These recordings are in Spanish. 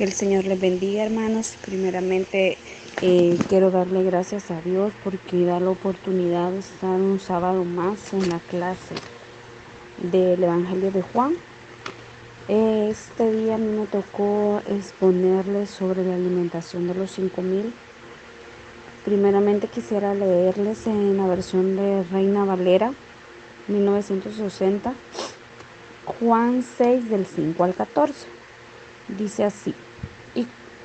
Que el Señor les bendiga, hermanos. Primeramente, quiero darle gracias a Dios porque da la oportunidad de estar un sábado más en la clase del Evangelio de Juan. Este día a mí me tocó exponerles sobre la alimentación de los 5,000. Primeramente quisiera leerles en la versión de Reina Valera 1960, Juan 6 del 5 al 14. Dice así: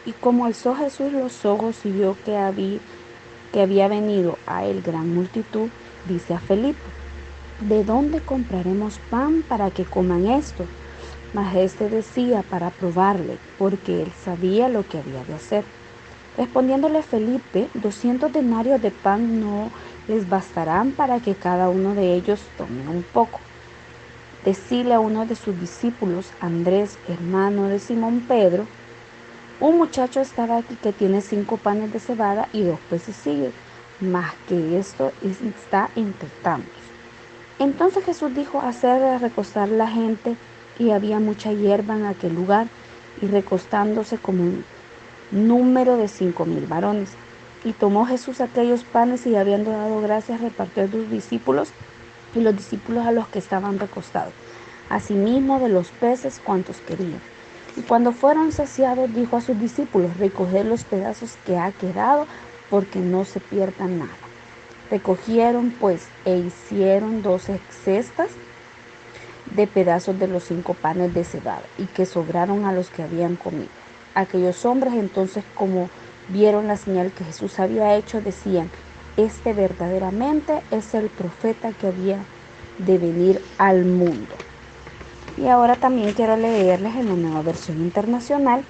y como alzó Jesús los ojos y vio que había venido a él gran multitud, dice a Felipe: ¿de dónde compraremos pan para que coman esto? Mas éste decía para probarle, porque él sabía lo que había de hacer. Respondiéndole Felipe: 200 denarios de pan no les bastarán para que cada uno de ellos tome un poco. Decile a uno de sus discípulos, Andrés, hermano de Simón Pedro: un muchacho estaba aquí que tiene 5 panes de cebada y 2 pececillos, más que esto está entre tantos. Entonces Jesús dijo: hacer recostar la gente, y había mucha hierba en aquel lugar, y recostándose como un número de 5,000 varones. Y tomó Jesús aquellos panes, y habiendo dado gracias, repartió a sus discípulos y los discípulos a los que estaban recostados, asimismo de los peces cuantos querían. Y cuando fueron saciados, dijo a sus discípulos: recoged los pedazos que ha quedado, porque no se pierda nada. Recogieron pues e hicieron 12 cestas de pedazos de los 5 panes de cebada, y que sobraron a los que habían comido. Aquellos hombres entonces, como vieron la señal que Jesús había hecho, decían: este verdaderamente es el profeta que había de venir al mundo. Y ahora también quiero leerles en la Nueva Versión Internacional,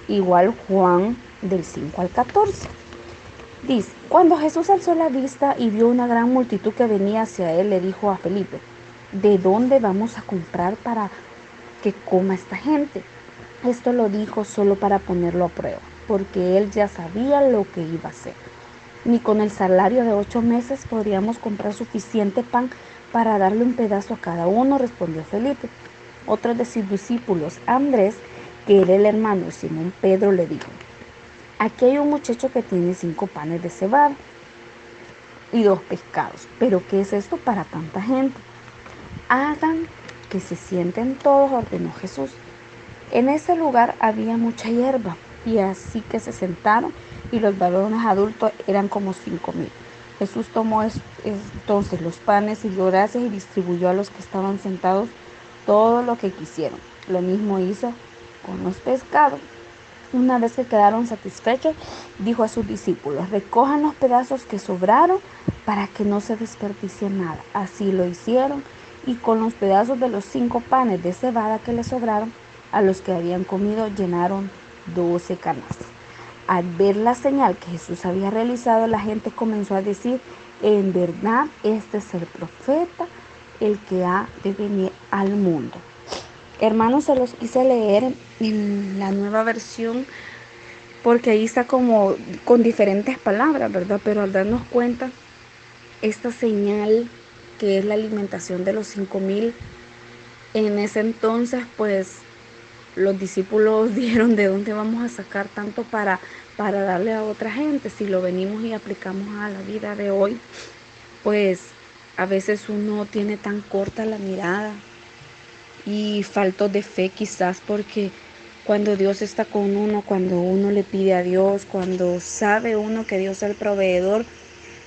igual Juan del 5 al 14. Dice: cuando Jesús alzó la vista y vio una gran multitud que venía hacia él, le dijo a Felipe: ¿de dónde vamos a comprar para que coma esta gente? Esto lo dijo solo para ponerlo a prueba, porque él ya sabía lo que iba a hacer. Ni con el salario de 8 meses podríamos comprar suficiente pan para darle un pedazo a cada uno, respondió Felipe. Otro de sus discípulos, Andrés, que era el hermano de Simón Pedro, le dijo: aquí hay un muchacho que tiene 5 panes de cebada y 2 pescados. ¿Pero qué es esto para tanta gente? Hagan que se sienten todos, ordenó Jesús. En ese lugar había mucha hierba, y así que se sentaron, y los varones adultos eran como 5,000. Jesús tomó entonces los panes y dio gracias y distribuyó a los que estaban sentados todo lo que quisieron. Lo mismo hizo con los pescados. Una vez que quedaron satisfechos, dijo a sus discípulos: recojan los pedazos que sobraron para que no se desperdicie nada. Así lo hicieron, y con los pedazos de los 5 panes de cebada que les sobraron, a los que habían comido llenaron 12 canastas. Al ver la señal que Jesús había realizado, la gente comenzó a decir: en verdad, este es el profeta, el que ha de venir al mundo. Hermanos, se los quise leer en la Nueva Versión porque ahí está como con diferentes palabras, ¿verdad? Pero al darnos cuenta, esta señal que es la alimentación de los 5,000, en ese entonces pues los discípulos dijeron: ¿de dónde vamos a sacar tanto para darle a otra gente? Si lo venimos y aplicamos a la vida de hoy, pues a veces uno tiene tan corta la mirada y falto de fe, quizás porque cuando Dios está con uno, cuando uno le pide a Dios, cuando sabe uno que Dios es el proveedor,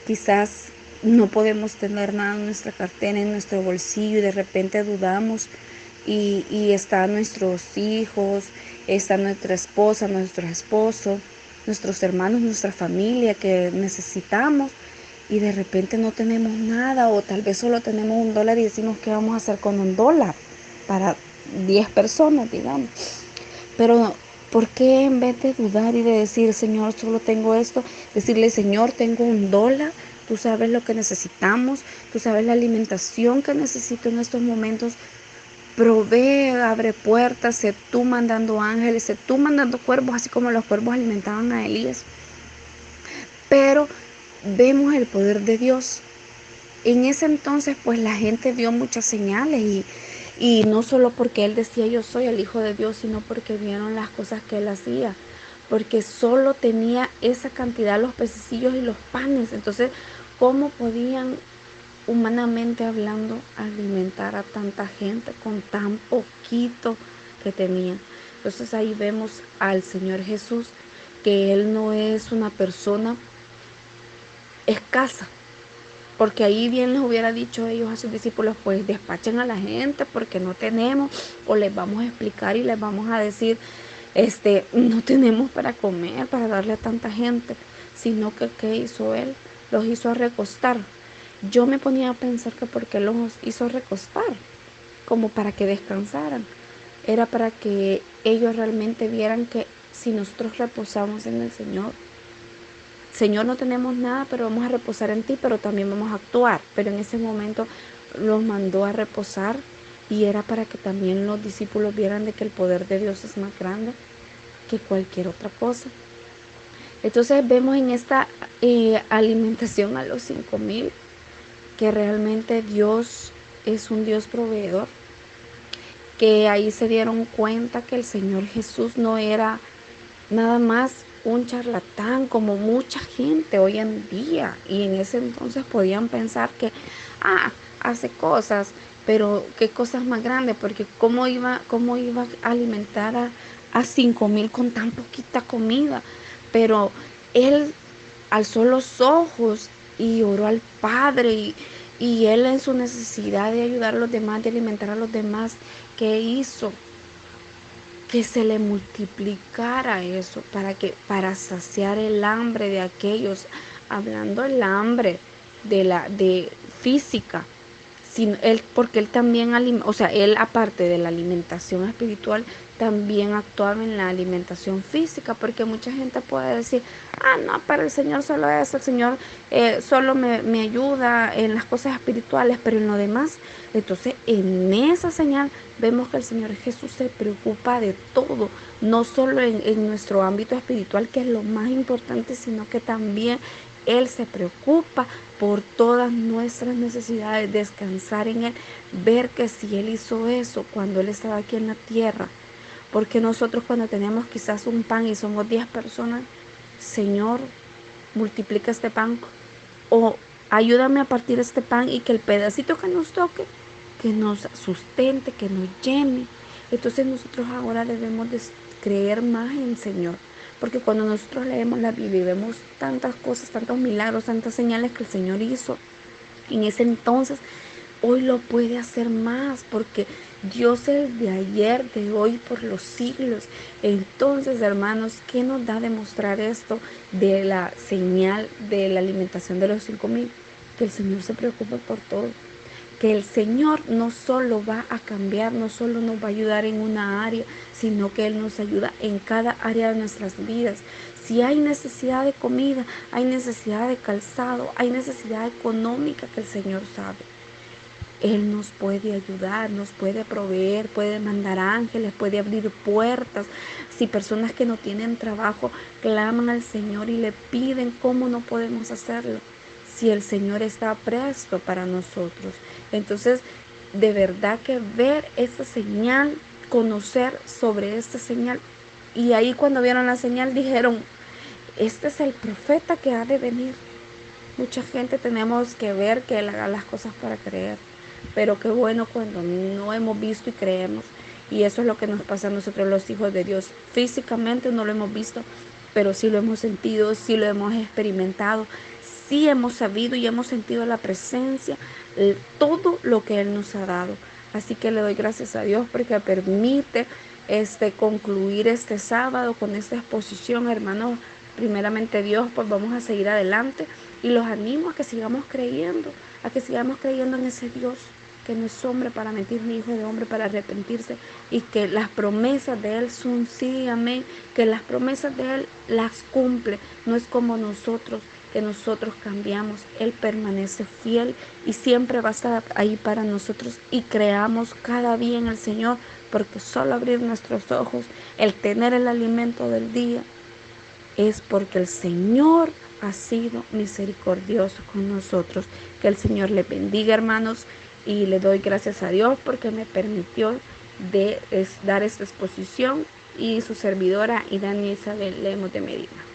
quizás no podemos tener nada en nuestra cartera, en nuestro bolsillo, y de repente dudamos, y están nuestros hijos, está nuestra esposa, nuestro esposo, nuestros hermanos, nuestra familia que necesitamos, y de repente no tenemos nada, o tal vez solo tenemos $1 y decimos: ¿qué vamos a hacer con $1 para 10 personas, digamos? Pero ¿por qué en vez de dudar y de decir: Señor, solo tengo esto, decirle: Señor, tengo $1, tú sabes lo que necesitamos, tú sabes la alimentación que necesito en estos momentos, provee, abre puertas, sé tú mandando ángeles, sé tú mandando cuervos, así como los cuervos alimentaban a Elías? Pero vemos el poder de Dios. En ese entonces pues la gente vio muchas señales, Y no solo porque él decía yo soy el Hijo de Dios, sino porque vieron las cosas que él hacía. Porque solo tenía esa cantidad, los pececillos y los panes. Entonces, ¿cómo podían, humanamente hablando, alimentar a tanta gente con tan poquito que tenían? Entonces ahí vemos al Señor Jesús, que Él no es una persona escasa, porque ahí bien les hubiera dicho ellos a sus discípulos, pues despachen a la gente porque no tenemos, o les vamos a explicar y les vamos a decir, no tenemos para comer, para darle a tanta gente, sino que ¿qué hizo Él? Los hizo recostar. Yo me ponía a pensar que porque los hizo recostar, como para que descansaran, era para que ellos realmente vieran que si nosotros reposamos en el Señor, no tenemos nada, pero vamos a reposar en ti, pero también vamos a actuar. Pero en ese momento los mandó a reposar y era para que también los discípulos vieran de que el poder de Dios es más grande que cualquier otra cosa. Entonces vemos en esta alimentación a los 5,000 que realmente Dios es un Dios proveedor, que ahí se dieron cuenta que el Señor Jesús no era nada más un charlatán como mucha gente hoy en día, y en ese entonces podían pensar que hace cosas, pero qué cosas más grandes, porque cómo iba a alimentar a 5,000 con tan poquita comida. Pero él alzó los ojos y oró al Padre, y él en su necesidad de ayudar a los demás, de alimentar a los demás, ¿qué hizo? Que se le multiplicara eso para saciar el hambre de aquellos, hablando el hambre de física, porque él también, o sea, él aparte de la alimentación espiritual, también actuaba en la alimentación física, porque mucha gente puede decir, no, pero el Señor solo eso, el Señor solo me ayuda en las cosas espirituales, pero en lo demás. Entonces, en esa señal vemos que el Señor Jesús se preocupa de todo, no solo en nuestro ámbito espiritual, que es lo más importante, sino que también Él se preocupa por todas nuestras necesidades, descansar en Él, ver que si Él hizo eso cuando Él estaba aquí en la tierra, porque nosotros cuando tenemos quizás un pan y somos 10 personas, Señor, multiplica este pan, o ayúdame a partir este pan y que el pedacito que nos toque, que nos sustente, que nos llene. Entonces nosotros ahora debemos de creer más en el Señor, porque cuando nosotros leemos la Biblia y vemos tantas cosas, tantos milagros, tantas señales que el Señor hizo en ese entonces, hoy lo puede hacer más, porque Dios es de ayer, de hoy, por los siglos. Entonces, hermanos, ¿qué nos da demostrar esto de la señal de la alimentación de los 5,000? Que el Señor se preocupa por todo, que el Señor no solo va a cambiar, no solo nos va a ayudar en una área, sino que Él nos ayuda en cada área de nuestras vidas. Si hay necesidad de comida, hay necesidad de calzado, hay necesidad económica, que el Señor sabe. Él nos puede ayudar, nos puede proveer, puede mandar ángeles, puede abrir puertas. Si personas que no tienen trabajo claman al Señor y le piden, ¿cómo no podemos hacerlo? Si el Señor está presto para nosotros. Entonces, de verdad que ver esta señal, conocer sobre esta señal. Y ahí cuando vieron la señal dijeron, este es el profeta que ha de venir. Mucha gente tenemos que ver que Él haga las cosas para creer. Pero qué bueno cuando no hemos visto y creemos. Y eso es lo que nos pasa a nosotros los hijos de Dios. Físicamente no lo hemos visto, pero sí lo hemos sentido, sí lo hemos experimentado, sí hemos sabido y hemos sentido la presencia, todo lo que Él nos ha dado. Así que le doy gracias a Dios porque permite concluir este sábado con esta exposición, hermanos. Primeramente Dios, pues vamos a seguir adelante y los animo a que sigamos creyendo en ese Dios que no es hombre para mentir, ni hijo de hombre para arrepentirse, y que las promesas de Él son sí, amén, que las promesas de Él las cumple. No es como nosotros, que nosotros cambiamos. Él permanece fiel y siempre va a estar ahí para nosotros, y creamos cada día en el Señor, porque solo abrir nuestros ojos, el tener el alimento del día, es porque el Señor ha sido misericordioso con nosotros. Que el Señor les bendiga, hermanos. y le doy gracias a Dios porque me permitió dar esta exposición, y su servidora Idani Isabel Lemos de Medina.